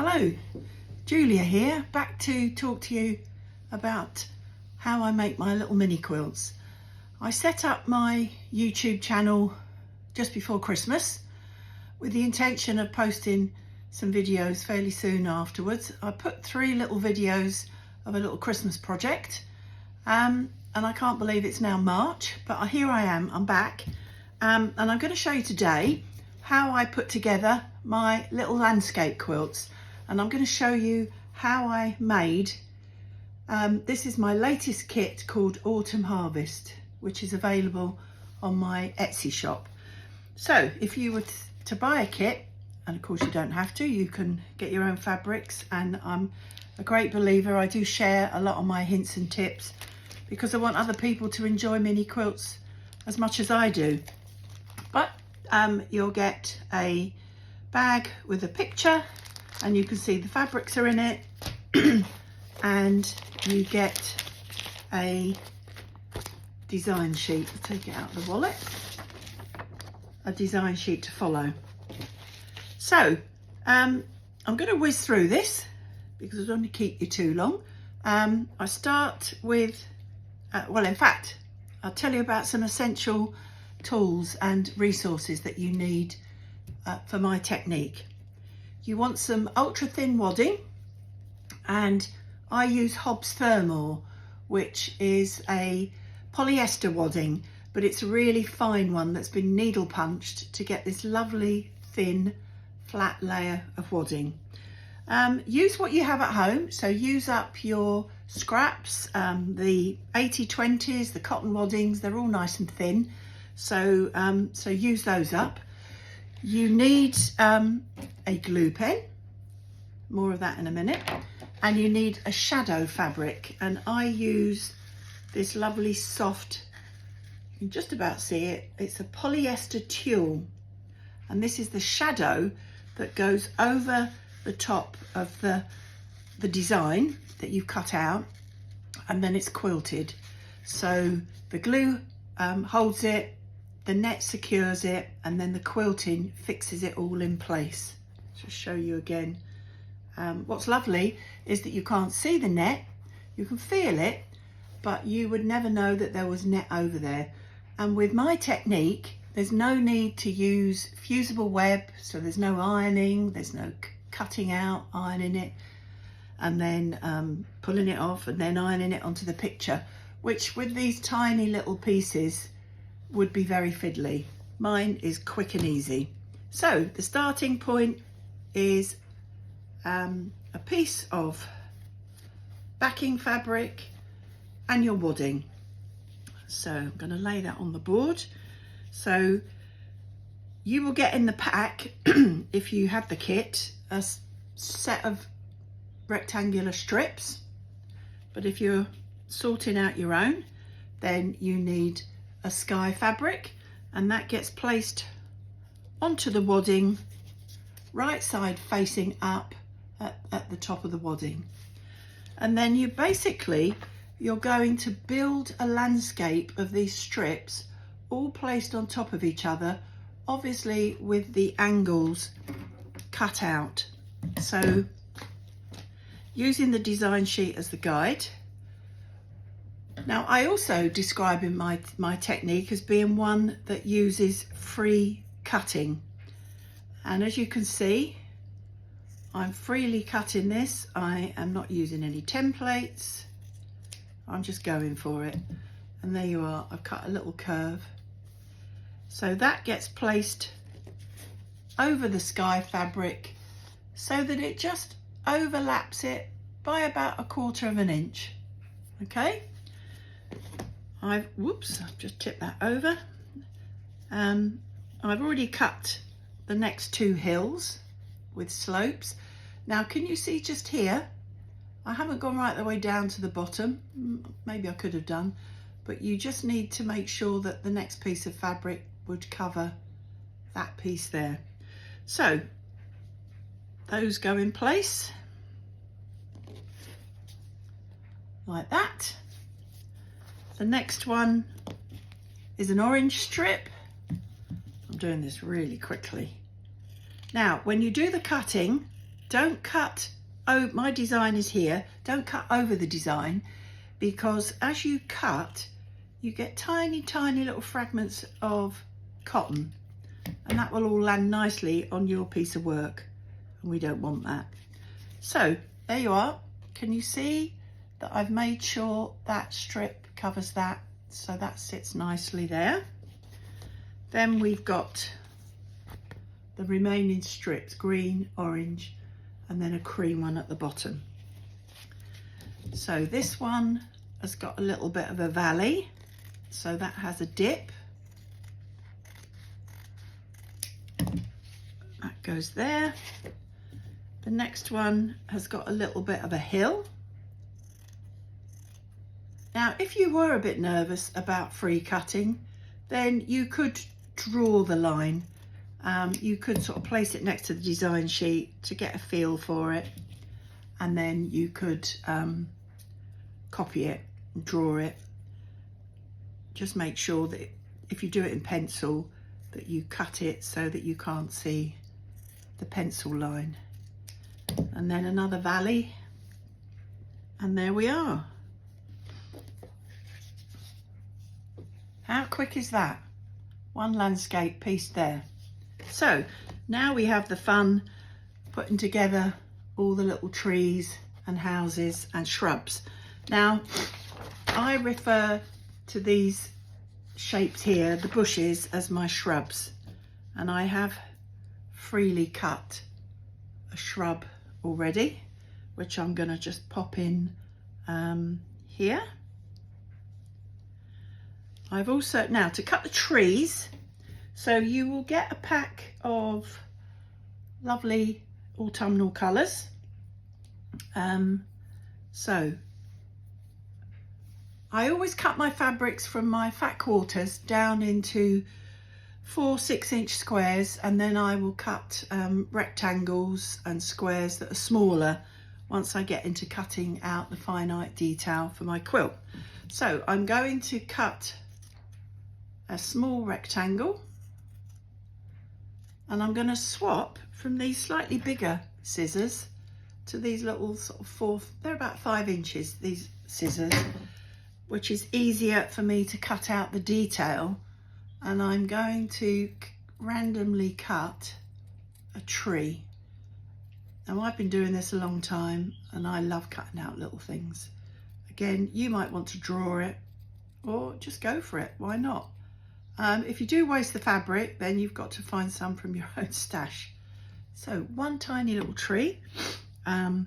Hello, Julia here, back to talk to you about how I make my little mini quilts. I set up my YouTube channel just before Christmas with the intention of posting some videos fairly soon afterwards. I put 3 little videos of a little Christmas project and I can't believe it's now March, but here I am, I'm back, and I'm going to show you today how I put together my little landscape quilts. And I'm going to show you how I made, this is my latest kit called Autumn Harvest, which is available on my Etsy shop. So if you were to buy a kit, and of course you don't have to, you can get your own fabrics, and I'm a great believer, I do share a lot of my hints and tips because I want other people to enjoy mini quilts as much as I do. But you'll get a bag with a picture, and you can see the fabrics are in it, and you get a design sheet. I'll take it out of the wallet. A design sheet to follow. So I'm going to whiz through this because I don't want to keep you too long. I start with, well, in fact, I'll tell you about some essential tools and resources that you need for my technique. You want some ultra thin wadding, and I use Hobbs Thermal, which is a polyester wadding, but it's a really fine one that's been needle punched to get this lovely thin flat layer of wadding. Use what you have at home, so use up your scraps, the 80/20s, the cotton waddings, they're all nice and thin, so use those up. You need a glue pen, more of that in a minute, and you need a shadow fabric, and I use this lovely soft, you can just about see it, it's a polyester tulle, and this is the shadow that goes over the top of the design that you've cut out, and then it's quilted. So the glue holds it, the net secures it, and then the quilting fixes it all in place. Just show you again. What's lovely is that you can't see the net, you can feel it, but you would never know that there was net over there. And with my technique, there's no need to use fusible web, so there's no ironing, there's no cutting out, ironing it, and then pulling it off and then ironing it onto the picture, which with these tiny little pieces would be very fiddly. Mine is quick and easy. So the starting point is a piece of backing fabric and your wadding. So I'm going to lay that on the board. So you will get in the pack, if you have the kit, a set of rectangular strips, but if you're sorting out your own, then you need a sky fabric, and that gets placed onto the wadding, right side facing up at the top of the wadding. And then you're going to build a landscape of these strips all placed on top of each other, obviously with the angles cut out. So using the design sheet as the guide. Now I also describe in my technique as being one that uses free cutting, and as you can see, I'm freely cutting this. I am not using any templates, I'm just going for it, and there you are, I've cut a little curve. So that gets placed over the sky fabric so that it just overlaps it by about 1/4 of an inch. Okay, I've just tipped that over. I've already cut the next 2 hills with slopes. Now can you see just here, I haven't gone right the way down to the bottom, maybe I could have done, but you just need to make sure that the next piece of fabric would cover that piece there. So those go in place like that. The next one is an orange strip. I'm doing this really quickly. Now, when you do the cutting, don't cut, oh, my design is here, don't cut over the design, because as you cut, you get tiny, tiny little fragments of cotton, and that will all land nicely on your piece of work, and we don't want that. So there you are. Can you see that I've made sure that strip covers that, so that sits nicely there. Then we've got the remaining strips, green, orange, and then a cream one at the bottom. So this one has got a little bit of a valley, so that has a dip. That goes there. The next one has got a little bit of a hill. Now, if you were a bit nervous about free cutting, then you could draw the line. You could sort of place it next to the design sheet to get a feel for it, and then you could copy it and draw it. Just make sure that if you do it in pencil, that you cut it so that you can't see the pencil line. And then another valley, and there we are. How quick is that? One landscape piece there. So now we have the fun putting together all the little trees and houses and shrubs. Now, I refer to these shapes here, the bushes, as my shrubs, and I have freely cut a shrub already, which I'm going to just pop in here. I've also, now to cut the trees, so you will get a pack of lovely autumnal colours. So I always cut my fabrics from my fat quarters down into 4 6-inch squares, and then I will cut rectangles and squares that are smaller once I get into cutting out the finite detail for my quilt. So I'm going to cut a small rectangle, and I'm going to swap from these slightly bigger scissors to these little sort of they're about 5 inches, these scissors, which is easier for me to cut out the detail. And I'm going to randomly cut a tree. Now, I've been doing this a long time and I love cutting out little things. Again, you might want to draw it or just go for it, why not? If you do waste the fabric, then you've got to find some from your own stash. So one tiny little tree, and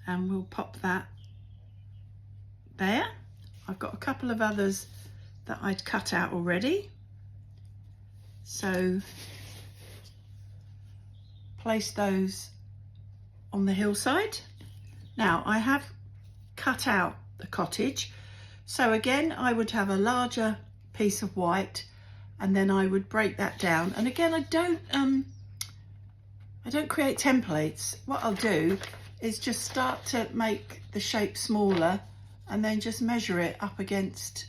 we'll pop that there. I've got a couple of others that I'd cut out already. So place those on the hillside. Now I have cut out the cottage. So again, I would have a larger piece of white, and then I would break that down. And again, I don't create templates. What I'll do is just start to make the shape smaller and then just measure it up against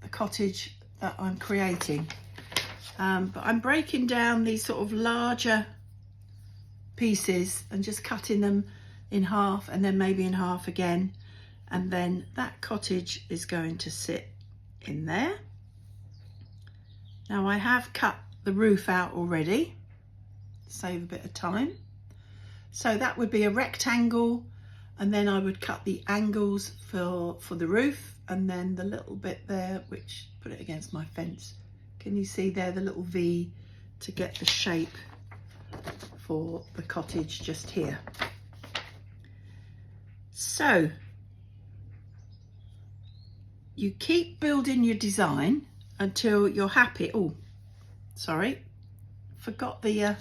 the cottage that I'm creating. But I'm breaking down these sort of larger pieces and just cutting them in half, and then maybe in half again, and then that cottage is going to sit in there. Now I have cut the roof out already to save a bit of time. So that would be a rectangle, and then I would cut the angles for the roof, and then the little bit there, which put it against my fence. Can you see there the little V to get the shape for the cottage just here? So you keep building your design until you're happy. Oh, sorry, forgot the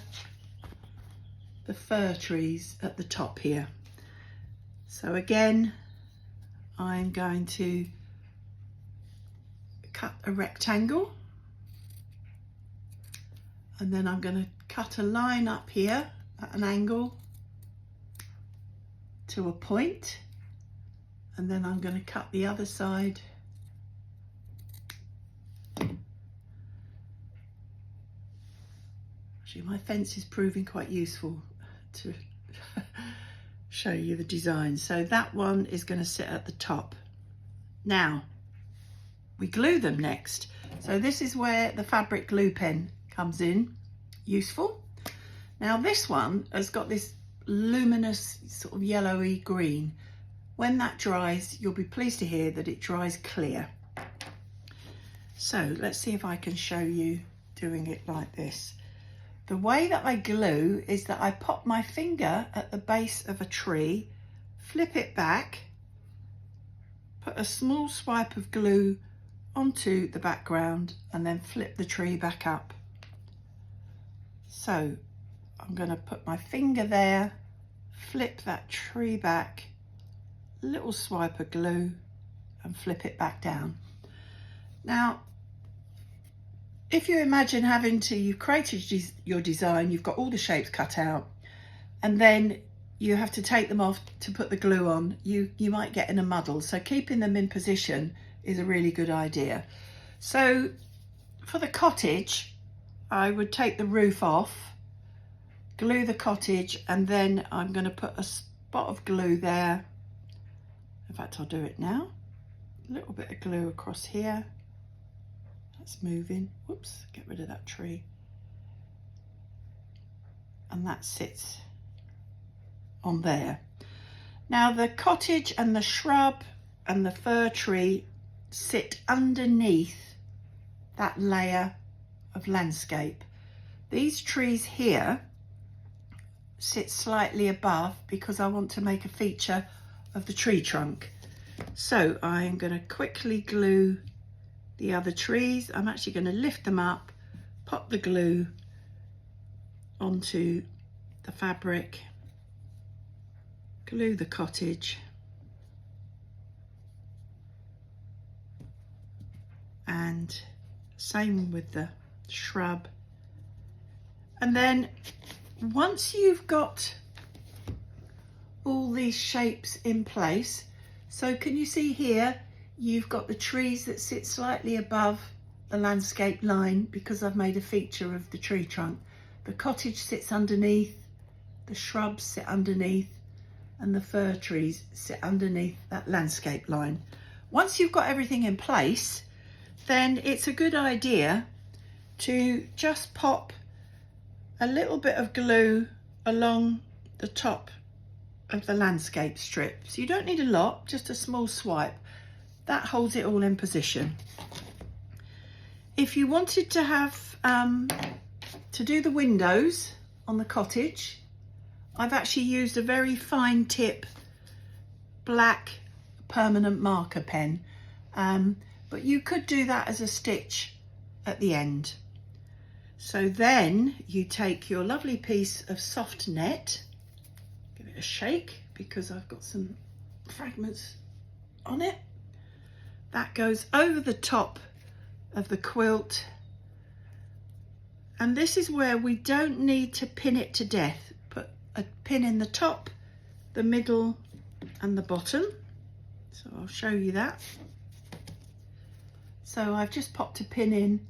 fir trees at the top here. So again, I'm going to cut a rectangle, and then I'm going to cut a line up here at an angle to a point, and then I'm going to cut the other side Actually, my fence is proving quite useful to show you the design. So that one is going to sit at the top. Now we glue them next. So this is where the fabric glue pen comes in useful. Now this one has got this luminous sort of yellowy green. When that dries, you'll be pleased to hear that it dries clear. So let's see if I can show you doing it like this. The way that I glue is that I pop my finger at the base of a tree, flip it back, put a small swipe of glue onto the background, and then flip the tree back up. So I'm going to put my finger there, flip that tree back, little swipe of glue, and flip it back down. Now, if you imagine you've created your design, you've got all the shapes cut out, and then you have to take them off to put the glue on, you might get in a muddle. So keeping them in position is a really good idea. So for the cottage, I would take the roof off, glue the cottage, and then I'm going to put a spot of glue there. In fact, I'll do it now. A little bit of glue across here. That's moving. Whoops, get rid of that tree. And that sits on there. Now the cottage and the shrub and the fir tree sit underneath that layer of landscape. These trees here sit slightly above because I want to make a feature of the tree trunk. So I'm going to quickly glue the other trees. I'm actually going to lift them up, pop the glue onto the fabric, glue the cottage, and same with the shrub. And then once you've got all these shapes in place, so can you see here, you've got the trees that sit slightly above the landscape line because I've made a feature of the tree trunk. The cottage sits underneath, the shrubs sit underneath, and the fir trees sit underneath that landscape line. Once you've got everything in place, then it's a good idea to just pop a little bit of glue along the top of the landscape strip. So you don't need a lot, just a small swipe. That holds it all in position. If you wanted to have to do the windows on the cottage, I've actually used a very fine tip black permanent marker pen, but you could do that as a stitch at the end. So then you take your lovely piece of soft net, give it a shake because I've got some fragments on it. That goes over the top of the quilt, and this is where we don't need to pin it to death. Put a pin in the top, the middle and the bottom. So I'll show you that. So I've just popped a pin in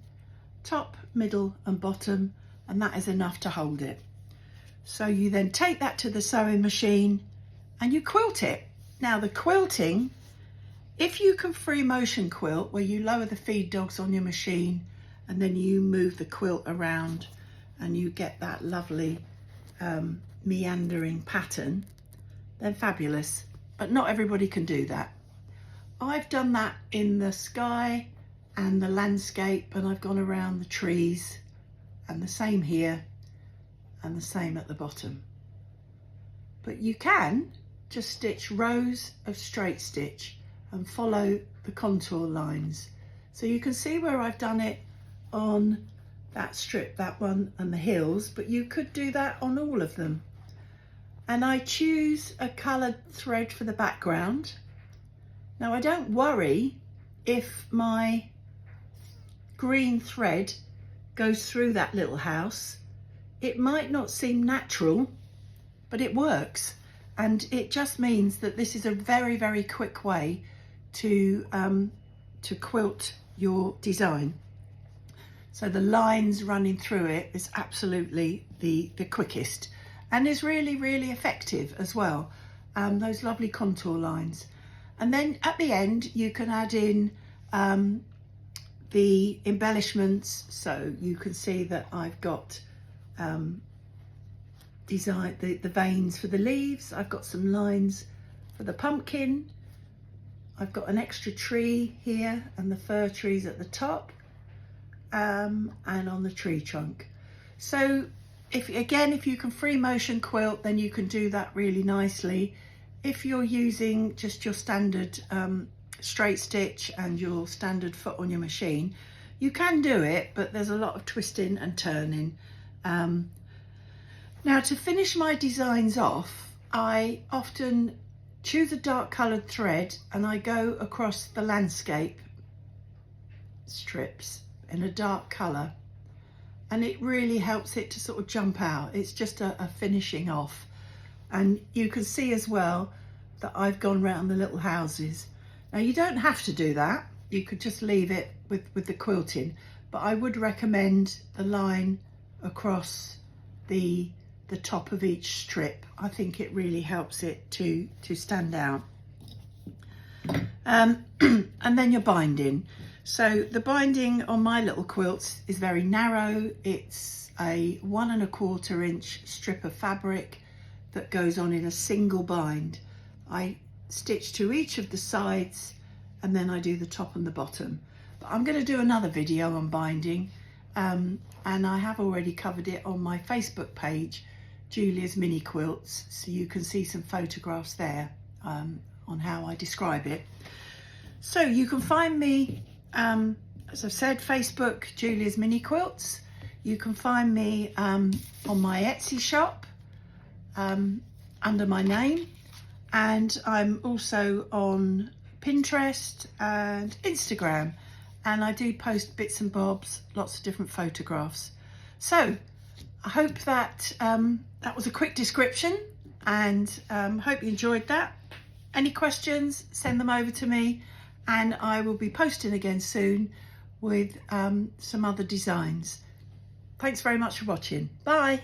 top, middle and bottom, and that is enough to hold it. So you then take that to the sewing machine and you quilt it. Now the quilting, if you can free motion quilt, where you lower the feed dogs on your machine and then you move the quilt around and you get that lovely meandering pattern, then fabulous. But not everybody can do that. I've done that in the sky and the landscape, and I've gone around the trees, and the same here and the same at the bottom. But you can just stitch rows of straight stitch and follow the contour lines. So you can see where I've done it on that strip, that one and the hills, but you could do that on all of them. And I choose a coloured thread for the background. Now I don't worry if my green thread goes through that little house. It might not seem natural, but it works. And it just means that this is a very, very quick way to quilt your design. So the lines running through it is absolutely the quickest. and is really, really effective as well. Those lovely contour lines. And then at the end, you can add in the embellishments. So you can see that I've got design the veins for the leaves. I've got some lines for the pumpkin. I've got an extra tree here and the fir trees at the top and on the tree trunk. So if you can free motion quilt, then you can do that really nicely. If you're using just your standard straight stitch and your standard foot on your machine, you can do it, but there's a lot of twisting and turning. Now, to finish my designs off, I often choose a dark coloured thread and I go across the landscape strips in a dark colour, and it really helps it to sort of jump out. It's just a finishing off. And you can see as well that I've gone round the little houses. Now, you don't have to do that. You could just leave it with the quilting, but I would recommend the line across the top of each strip. I think it really helps it to stand out. And then your binding. So the binding on my little quilts is very narrow. It's a 1 1/4 inch strip of fabric that goes on in a single bind. I stitch to each of the sides and then I do the top and the bottom. But I'm going to do another video on binding, and I have already covered it on my Facebook page, Julia's Mini Quilts, so you can see some photographs there on how I describe it. So you can find me, as I've said, Facebook, Julia's Mini Quilts. You can find me on my Etsy shop under my name, and I'm also on Pinterest and Instagram, and I do post bits and bobs, lots of different photographs. So I hope that that was a quick description, and hope you enjoyed that. Any questions, send them over to me, and I will be posting again soon with some other designs. Thanks very much for watching. Bye.